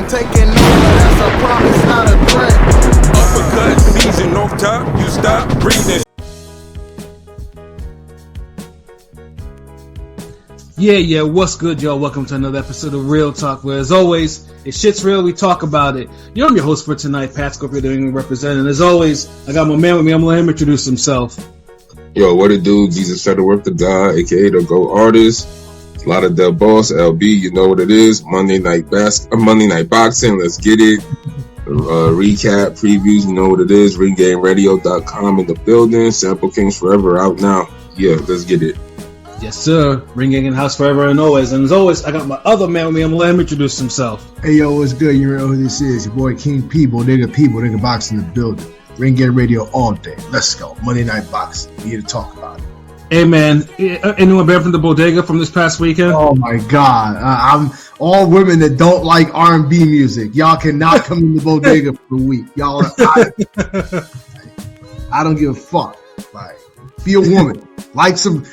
I'm taking over, that's a promise, not a threat. Uppercut season off top, you stop breathing. Yeah, what's good, y'all? Welcome to another episode of Real Talk, where as always, if shit's real, we talk about it. Yo, I'm your host for tonight, Pat Scorpio, the England representing. As always, I got my man with me. I'm gonna let him introduce himself. Yo, what it do? Jesus Shutterworth, the guy, aka the Go Artist. A lot of the boss, LB, you know what it is. Monday night boxing, let's get it. Recap, previews, you know what it is. RingGameRadio.com in the building. Sample Kings Forever out now. Yeah, let's get it. Yes, sir. Ring Gang in the house forever and always. And as always, I got my other man with me. I'm gonna let him introduce himself. Hey, yo, what's good? You know who this is. Your boy King People, Box in the building. Ring Gang Radio all day. Let's go. Monday Night Boxing. We here to talk about it. Hey, man. Anyone back from the bodega from this past weekend? Oh, my God. I'm all women that don't like R&B music. Y'all cannot come in the bodega for a week. Y'all are I don't give a fuck. Like, be a woman. Like some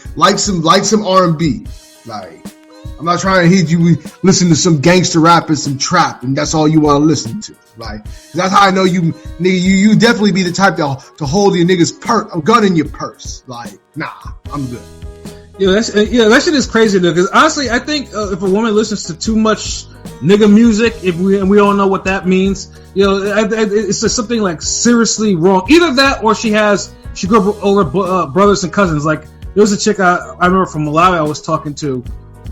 R&B. Like, I'm not trying to hear you listen to some gangster rap and some trap, and that's all you want to listen to. Like, that's how I know you, nigga. You definitely be the type to hold your nigga's gun in your purse. Like, nah, I'm good. That shit is crazy though. Because honestly, I think if a woman listens to too much nigga music, and we all know what that means, it's just something like seriously wrong. Either that, or she grew up older brothers and cousins. Like, there was a chick I remember from Malawi I was talking to.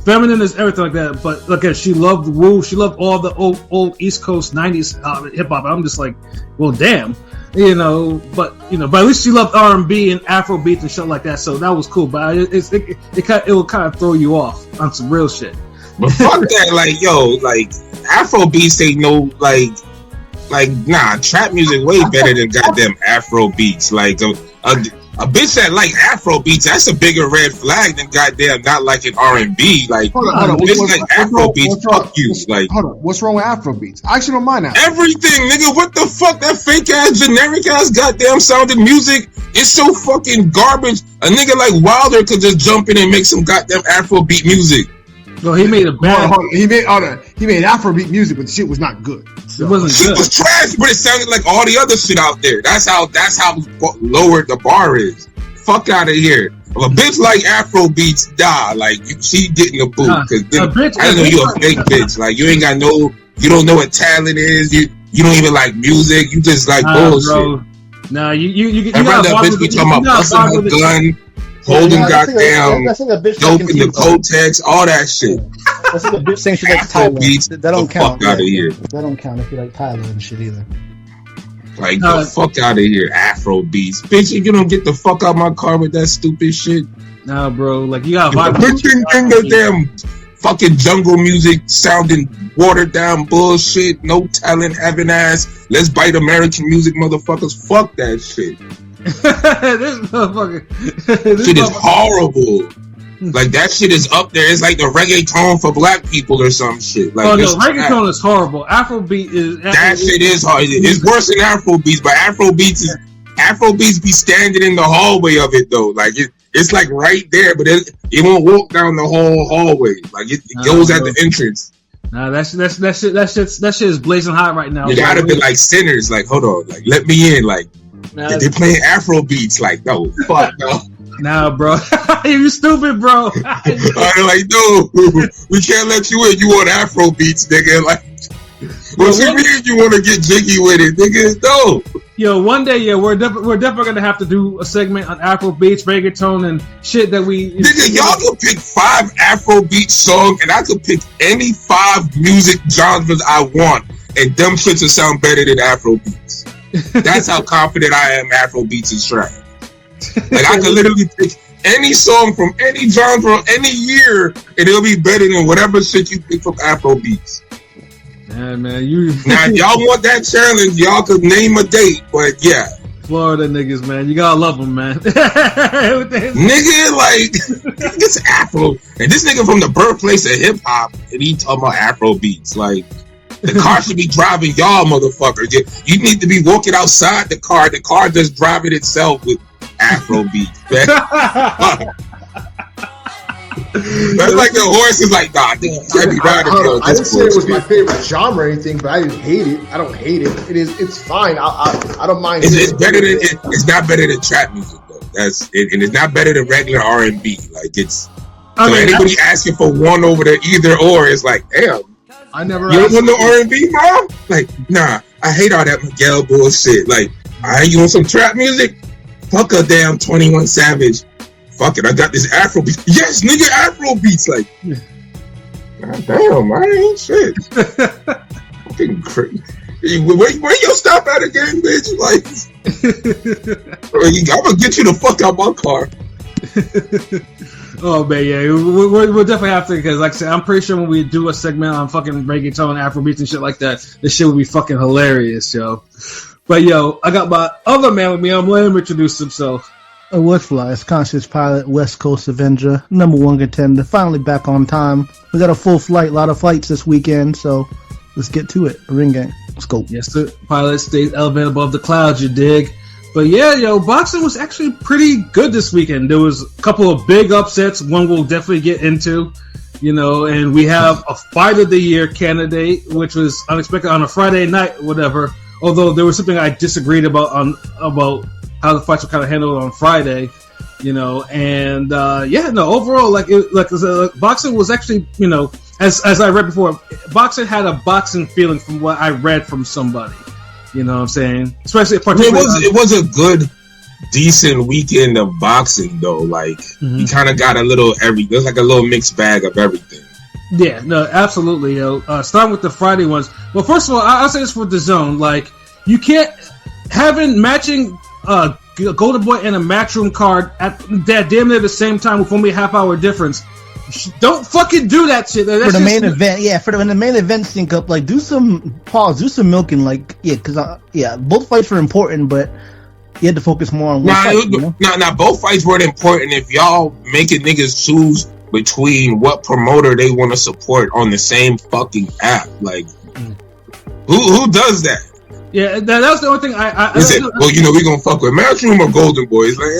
Feminine is everything like that, but look at, she loved Wu. She loved all the old East Coast '90s hip hop. I'm just like, well, damn, but at least she loved R&B and Afro beats and shit like that. So that was cool. But it will kind of throw you off on some real shit. But fuck that, Afro beats ain't no trap music way better than goddamn Afro beats. Like a bitch that like Afro beats, that's a bigger red flag than goddamn not liking R&B. Like, hold on. Bitch like Afro beats, fuck you. Like, hold on, what's wrong with Afro beats? I actually don't mind that. Everything, nigga. What the fuck? That fake ass, generic ass, goddamn sounding music is so fucking garbage. A nigga like Wilder could just jump in and make some goddamn Afro beat music. Well, he made a bad. He made Afrobeat music, but the shit was not good. So. It wasn't shit good. was trash, but it sounded like all the other shit out there. That's how lower the bar is. Fuck out of here. If a bitch like Afro beats, she getting a boot. Cause I know you a fake bitch. Like, you don't know what talent is. You don't even like music. You just like bullshit. Bro. Nah, you I'd rather a bitch be talking about busting her gun. Holding goddamn dope in the Kotex, all that shit. That's like a bitch saying she likes Tyler. That don't count. Fuck out of here. That don't count if you like Tyler and shit either. Like, the fuck out of here, Afro beats. Bitch, if you don't get the fuck out my car with that stupid shit. Nah, bro. Like, you gotta vibe. Damn fucking jungle music sounding watered down bullshit. No talent having ass. Let's bite American music, motherfuckers. Fuck that shit. This motherfucker. Shit is horrible. Like, that shit is up there. It's like the reggaeton for black people or some shit. Like, reggaeton is horrible. Afrobeat is shit is hard. It's worse than Afrobeats, but Afrobeats be standing in the hallway of it though. Like, it's like right there, but it won't walk down the whole hallway. Like, it goes at the entrance. Nah, that shit is blazing hot right now. You gotta be like sinners. Like, hold on, like, let me in. Like, they're playing Afro beats. Like, no, fuck no. Nah, bro, you stupid, bro. I'm like, no, we can't let you in. You want Afro beats, nigga? Like, what you mean you want to get jiggy with it, nigga? No. Yo, one day, we're definitely gonna have to do a segment on Afro beats, reggaeton, and shit that we. Nigga, y'all could pick 5 Afro beat songs, and I could pick any 5 music genres I want, and them shits will sound better than Afro beats. That's how confident I am. Afro beats is trash. Like, I could literally pick any song from any genre, any year, and it'll be better than whatever shit you pick from Afro beats. Yeah, man, now, if y'all want that challenge, y'all could name a date, but yeah. Florida niggas, man, you gotta love them, man. Nigga, like, it's Afro, and this nigga from the birthplace of hip hop, and he talking about Afro beats. Like, the car should be driving y'all, motherfuckers. You need to be walking outside the car. The car just driving itself with Afro beats, man. That's like the horse is like, nah, dude, can't be riding I didn't say it was my favorite genre or anything, but I didn't hate it. I don't hate it. It's fine. I don't mind. It's better than it's not better than trap music though. That's it, and it's not better than regular R&B. Like it's. So anybody asking for one over the either or is like, damn. I never. You don't want no R&B, bro? Like, nah. I hate all that Miguel bullshit. Like, you want some trap music? Fuck a damn 21 Savage. Fuck it, I got this Afro beat. Yes, nigga, Afro beats. Like, God damn, I ain't shit. Fucking crazy. Where you stop at again, bitch? Like, I'm gonna get you the fuck out my car. Oh man, yeah, we'll definitely have to, because like I said, I'm pretty sure when we do a segment on fucking reggaeton, Afrobeats and shit like that, this shit would be fucking hilarious, yo. But yo, I got my other man with me. I'm letting him introduce himself. What's fly? It's Conscious Pilot, West Coast Avenger, #1 contender. Finally back on time. We got a full flight, a lot of fights this weekend, so let's get to it. Ring gang, let's go. Yes, the pilot stays elevated above the clouds. You dig? But yeah, yo, boxing was actually pretty good this weekend. There was a couple of big upsets. One we'll definitely get into, you know, and we have a Fight of the Year candidate, which was unexpected on a Friday night, whatever. Although there was something I disagreed about how the fights were kind of handled on Friday, you know. And overall, boxing was actually, you know, as I read before, boxing had a boxing feeling from what I read from somebody. You know what I'm saying? Especially it was a good, decent weekend of boxing though. Like you kind of got a little there's like a little mixed bag of everything. Yeah, no, absolutely, yo. Starting with the Friday ones. Well, first of all, I'll say this for the zone. Like, you can't having matching Golden Boy and a Matchroom card at that damn near the same time with only a half-hour difference. Don't fucking do that shit. That's for the main event, yeah. When the main event sync up, like do some milking, like because both fights were important, but you had to focus more on one fight. Both fights weren't important if y'all making niggas choose between what promoter they want to support on the same fucking app. Like, who does that? Yeah, that was the only thing I said. Well, you know, we gonna fuck with Matchroom or Golden Boy. It's like,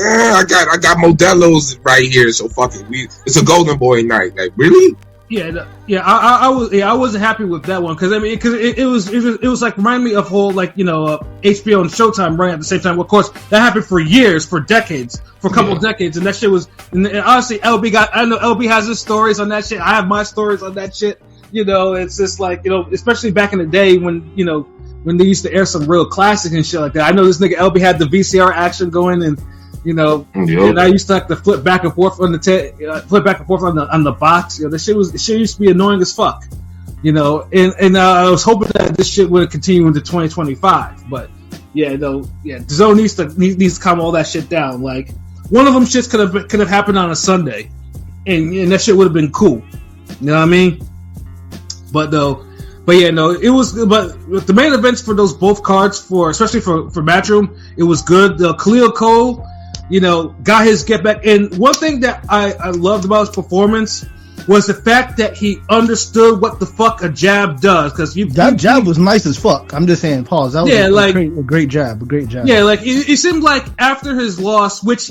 I got Modelo's right here, so fuck it. It's a Golden Boy night. Like, really? I wasn't happy with that one because it was like reminding me of whole like, you know, HBO and Showtime running at the same time. Well, of course, that happened for years, for decades, for a couple of decades, and that shit was. And honestly, I know LB has his stories on that shit. I have my stories on that shit. You know, it's just like, you know, especially back in the day when, you know, when they used to air some real classics and shit like that. I know this nigga LB had the VCR action going, and you know, and I used to have to flip back and forth on the box. You know, the shit used to be annoying as fuck. You know, and I was hoping that this shit would continue into 2025. But the zone needs to calm all that shit down. Like, one of them shits could have happened on a Sunday, and that shit would have been cool. You know what I mean? But it was. But the main events for those both cards, especially for Matchroom, it was good. Khalil Coe, you know, got his get back. And one thing that I loved about his performance was the fact that he understood what the fuck a jab does. Because that jab was nice as fuck. I'm just saying, pause. That was a great jab. Yeah, like it seemed like after his loss, which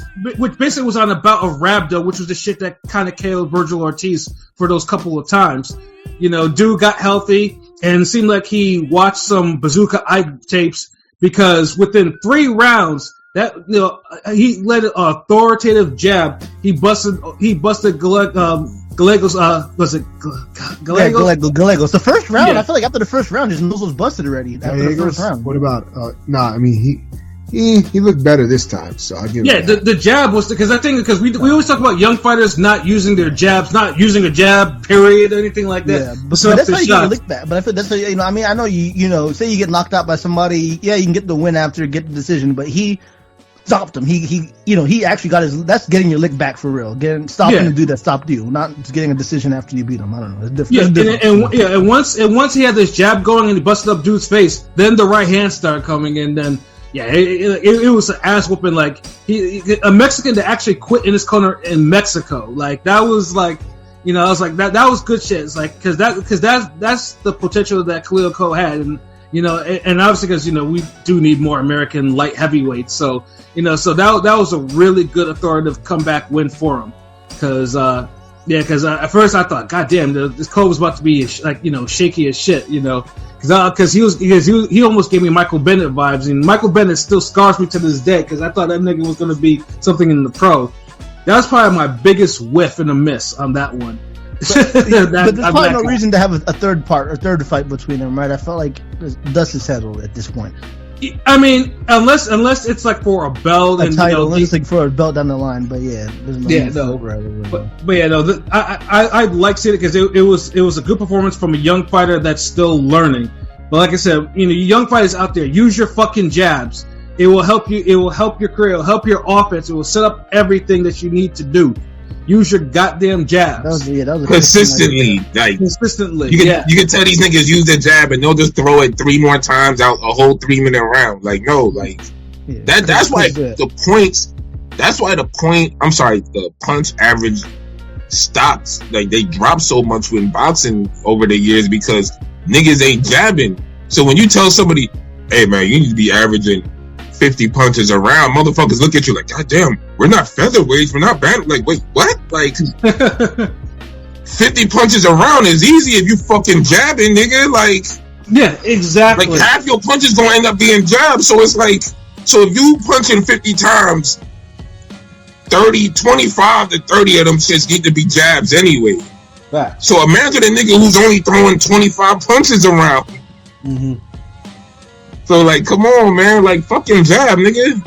basically was on a bout of Rhabdo, which was the shit that kind of killed Virgil Ortiz for those couple of times. You know, dude got healthy and it seemed like he watched some Bazooka Ike tapes, because within 3 rounds, that, you know, he led an authoritative jab. He busted Gallegos. Was it Gallegos? Yeah, Gallegos. The first round, yeah. I feel like after the first round, his nose was busted already. After the first round. What about? I mean, he looked better this time, so I give. Yeah, the jab was because we always talk about young fighters not using their jabs, not using a jab, period, or anything like that. Yeah, but that's how you get a lick back. But I feel that's how, you know. I mean, I know you know. Say you get knocked out by somebody, yeah, you can get the win after, get the decision, but he stopped him. He actually got his. That's getting your lick back for real. Stopping the dude that stopped you, not just getting a decision after you beat him. I don't know. It's different. Yeah, and once he had this jab going and he busted up dude's face, then the right hand started coming, and then. Yeah, it was an ass whooping. Like a Mexican that actually quit in his corner in Mexico. Like that was like, you know, I was like that was good shit. It's like because that's the potential that Khalil Coe had, and you know, and obviously because you know we do need more American light heavyweights. So you know, so that was a really good authoritative comeback win for him, because Yeah, because at first I thought, God damn, this Coe was about to be shaky as shit, because he almost gave me Michael Bennett vibes, and Michael Bennett still scars me to this day because I thought that nigga was gonna be something in the pro. That was probably my biggest whiff and a miss on that one. But there's probably no reason to have a third fight between them, right? I felt like dust is settled at this point. I mean, unless it's like for a belt and title, unless like for a belt down the line. But yeah, there's no I like seeing it because it was a good performance from a young fighter that's still learning. But like I said, young fighters out there, use your fucking jabs. It will help you. It will help your career. It will help your offense. It will set up everything that you need to do. Use your goddamn jabs. That was consistently. Consistently. You can tell these niggas use their jab and they'll just throw it 3 more times out a whole 3-minute round. That's why the points. That's why the punch average stopped. Like they dropped so much in boxing over the years because niggas ain't jabbing. So when you tell somebody, hey man, you need to be averaging 50 punches around, motherfuckers look at you like, God damn, we're not featherweights, we're not band. Like, wait, what? Like, 50 punches around is easy if you fucking jabbing, nigga. Like, yeah, exactly. Like, half your punches gonna end up being jabs. So it's like, so if you punching 50 times, 25 to 30 of them shits need to be jabs anyway. Right. So imagine a nigga who's only throwing 25 punches around. Mm-hmm. So, like, come on, man. Like, fucking jab, nigga.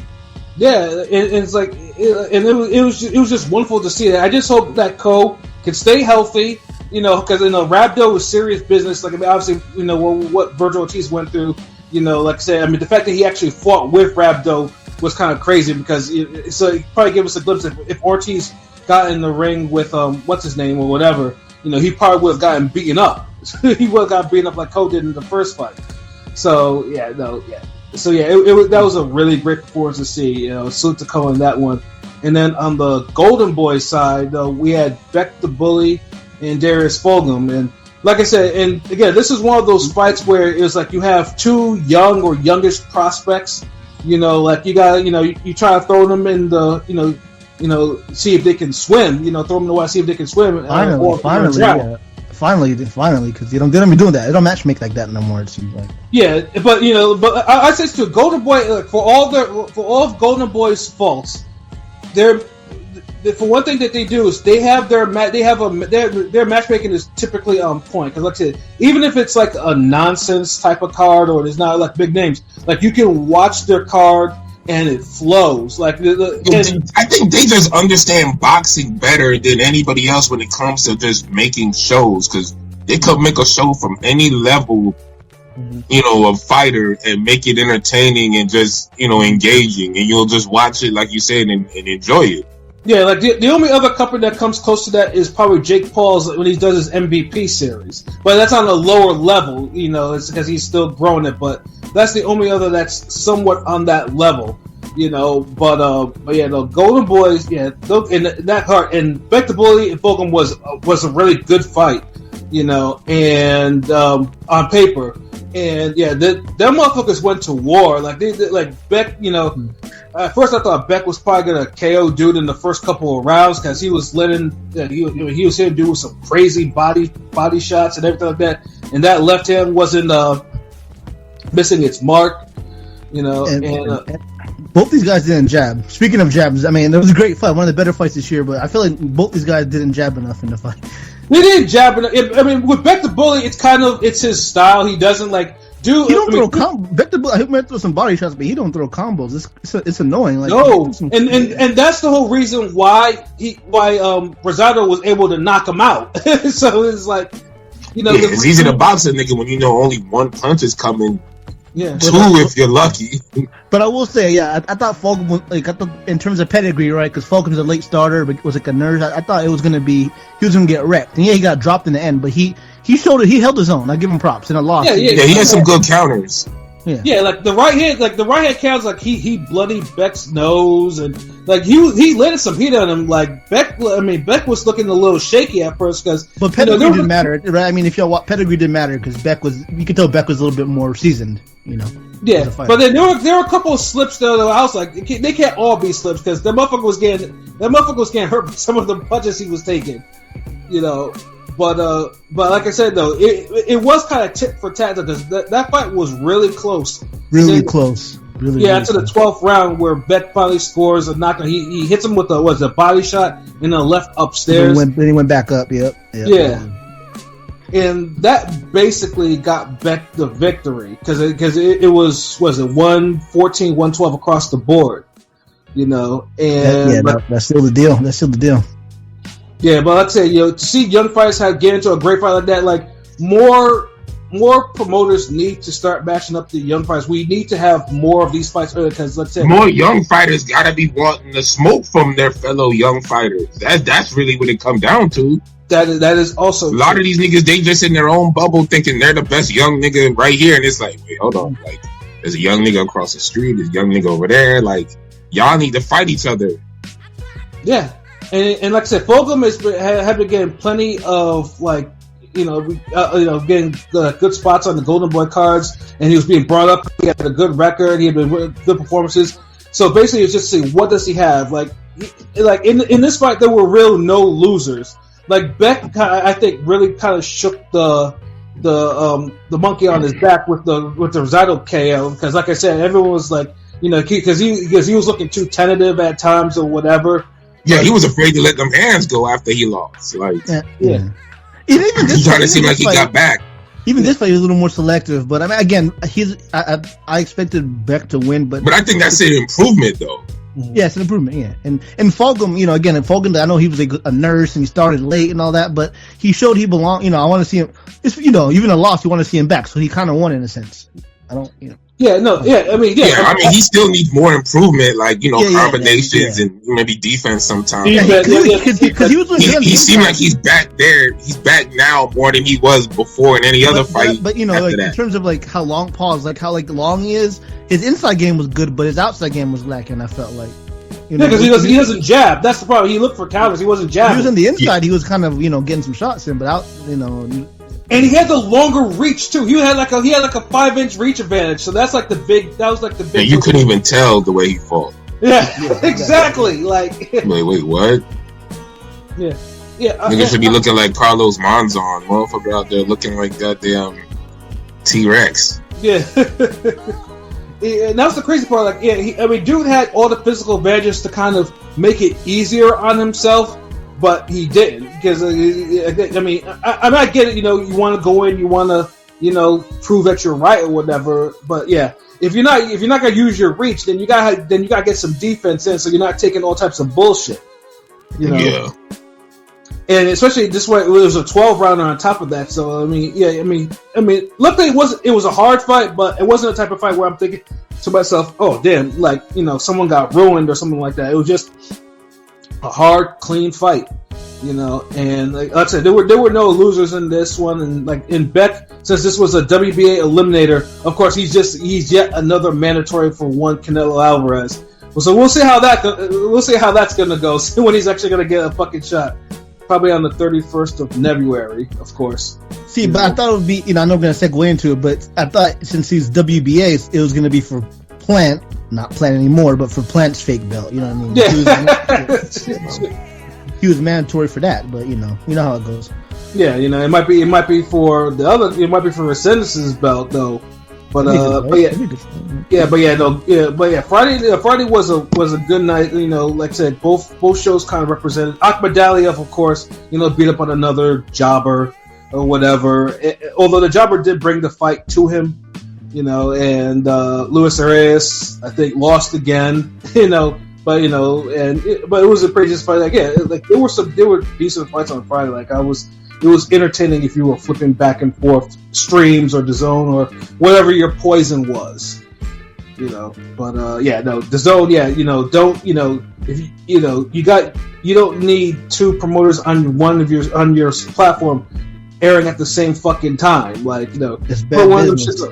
Yeah, it's like, it was just wonderful to see that. I just hope that Coe can stay healthy, because, Rabdo was serious business. Like, I mean, obviously, what Virgil Ortiz went through, like I said, I mean, the fact that he actually fought with Rabdo was kind of crazy because it probably gave us a glimpse if Ortiz got in the ring with, what's his name or whatever, he probably would have gotten beaten up. He would have got beaten up like Coe did in the first fight. So that was a really great performance to see. Salute to Coe in that one. And then on the Golden Boy side, we had Bek The Bully and Darius Fulghum. And like I said, and again, this is one of those fights where it was like you have 2 young or youngish prospects. Like you got, you try to throw them in the, see if they can swim. Throw them in the water, see if they can swim. Finally, because they don't be doing that. They don't matchmake like that no more. It seems like. Yeah, but I say to Golden Boy, for all of Golden Boy's faults, for one thing that they do is their matchmaking is typically on point. Because like I said, even if it's like a nonsense type of card or there's not like big names, like you can watch their card and it flows. Like I think they just understand boxing better than anybody else when it comes to just making shows, because they could make a show from any level, of fighter and make it entertaining and just engaging, and you'll just watch it like you said and enjoy it. Yeah, like the only other company that comes close to that is probably Jake Paul's when he does his MVP series, but that's on a lower level. It's because he's still growing it, but that's the only other that's somewhat on that level. But yeah, the Golden Boys, yeah, in that part, and Bek The Bully and Fulghum was a really good fight, and on paper. And yeah, them motherfuckers went to war. Like Bek, at first I thought Bek was probably gonna KO dude in the first couple of rounds because he was letting he was hitting dude with some crazy body shots and everything like that. And that left hand wasn't missing its mark, and both these guys didn't jab. Speaking of jabs, I mean, it was a great fight, one of the better fights this year. But I feel like both these guys didn't jab enough in the fight. They didn't jab enough. I mean, with Bek The Bully, it's his style. He doesn't do. He don't throw combos. Bek The Bully, he might throw some body shots, but he don't throw combos. It's annoying. Like, no, and that's the whole reason why Rosado was able to knock him out. So it's like, it's easy to box a nigga when only one punch is coming. Yeah, 2 if you're lucky. But I will say, yeah, I thought Fulghum was, in terms of pedigree, right? Because Fulgham's a late starter, but was like a nurse. I thought he was gonna get wrecked, and yeah, he got dropped in the end, but he held his own. I give him props in a loss. Yeah, he had some good counters. Yeah, like the right hand counts. Like he bloodied Bek's nose, and like he let some heat on him. Like Bek was looking a little shaky at first because. But pedigree didn't matter, right? I mean, if y'all watch, pedigree didn't matter because you could tell Bek was a little bit more seasoned, Yeah, but then there were a couple of slips though. That I was like, they can't all be slips because the motherfucker was getting hurt by some of the punches he was taking. you know. But like I said though, it was kind of tit for tat because that fight was really close. Really close. Really, yeah, really to the 12th round where Bek finally scores a knockout. He hits him with a body shot and then left upstairs. Then he went back up. Yep. Yeah. And that basically got Bek the victory because it was it 114, 112 across the board, you know. And that's still the deal. That's still the deal. Yeah, but like I said, to see young fighters get into a great fight like that, like more promoters need to start matching up the young fighters. We need to have more of these fights because let's say more young fighters gotta be wanting the smoke from their fellow young fighters. That's really what it comes down to. That is also a lot of these niggas. They just in their own bubble thinking they're the best young nigga right here, and it's like, wait, hold on, like there's a young nigga across the street, there's a young nigga over there. Like y'all need to fight each other. Yeah, and like I said, Fulghum have been getting plenty of getting good spots on the Golden Boy cards, and he was being brought up. He had a good record. He had been good performances. So basically, it's just to see what does he have. Like in this fight, there were real no losers. Like Bek, I think, really kind of shook the monkey on his back with the Rosado KO because, like I said, everyone was like, because he was looking too tentative at times or whatever. Yeah, he was afraid to let them hands go after he lost. Like, yeah. Even this he's trying to seem like he got back. Even this fight, he was a little more selective. But I mean, again, I expected Bek to win, but I think that's an improvement, though. Yeah, it's an improvement. Yeah, and Fulghum, Fulghum, I know he was a nurse and he started late and all that, but he showed he belonged. I want to see him. It's, even a loss, you want to see him back, so he kind of won in a sense. I don't. Yeah, no, yeah, I mean, he still needs more improvement, like combinations and maybe defense sometimes. Because he was. He seemed like he's back there. He's back now more than he was before in any other fight. But in terms of how long long he is, his inside game was good, but his outside game was lacking. I felt like. Because he doesn't jab. That's the problem. He looked for counters. He wasn't jabbing. He was on the inside. He was kind of getting some shots in, but out And he had the longer reach too. He had like a 5-inch reach advantage. So that's the big. Yeah, you couldn't even tell the way he fought. Yeah, exactly. Like wait, what? Yeah. Niggas should be looking like Carlos Monzon, motherfucker out there looking like goddamn T-Rex. Yeah. And that's the crazy part. Dude had all the physical advantages to kind of make it easier on himself. But he didn't because I get it. You want to go in, you want to prove that you're right or whatever. But yeah, if you're not gonna use your reach, then you gotta get some defense in, so you're not taking all types of bullshit. Yeah. And especially this way, it was a 12-rounder on top of that. So luckily it was a hard fight, but it wasn't a type of fight where I'm thinking to myself, oh damn, someone got ruined or something like that. It was just a hard, clean fight, and like I said, there were no losers in this one, and in Bek, since this was a WBA eliminator, of course he's yet another mandatory for one Canelo Alvarez. So we'll see how that's gonna go when he's actually gonna get a fucking shot, probably on the 31st of February, of course. See, but I thought it would be, I'm not gonna segue into it, but I thought since he's WBA, it was gonna be for Plant. Not Plant anymore, but for Plant's fake belt. You know what I mean? Yeah. He was mandatory for that, but you know how it goes. Yeah, it might be for the other. It might be for Resendez's belt though. But Friday was a good night. Like I said, both shows kind of represented. Ahmed Daliev, of course, beat up on another jobber or whatever. Although the jobber did bring the fight to him. And Luis Arias, I think, lost again. But it was a pretty just fight. There were decent fights on Friday. It was entertaining if you were flipping back and forth streams or DAZN or whatever your poison was. But DAZN, don't if you don't need two promoters on your platform airing at the same fucking time. It's bad business.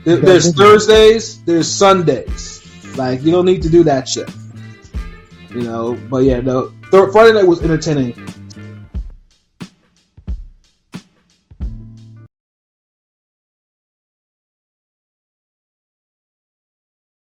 There's Thursdays, there's Sundays. You don't need to do that shit. But Friday night was entertaining.